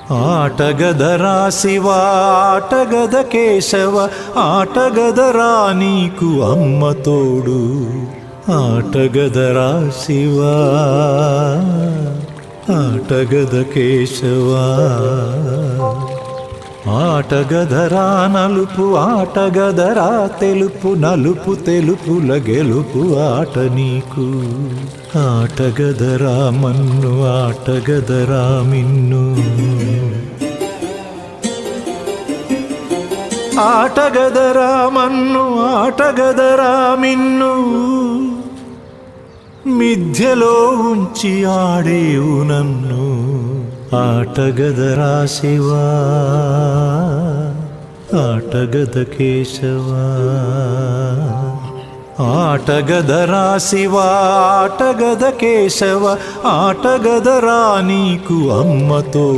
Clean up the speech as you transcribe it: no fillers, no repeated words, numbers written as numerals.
ఆటగదరా శివ ఆటగద కేశవ ఆటగదరా నీకు అమ్మ తోడు ఆటగదరా శివ ఆటగద కేశవ ఆటగదరా నలుపు ఆటగదరా తెలుపు నలుపు తెలుపుల గెలుపు ఆట నీకు ఆటగదరా మన్ను ఆటగదరా మిన్ను ఆటగదరా మన్ను ఆటగదరా మిన్ను మిథ్యలో ఉంచి ఆడేవు నన్ను ఆటగదరా శివ ఆటగద కేశవ ఆటగదరా శివ ఆటగద కేశవ ఆటగదరా నీకు అమ్మతో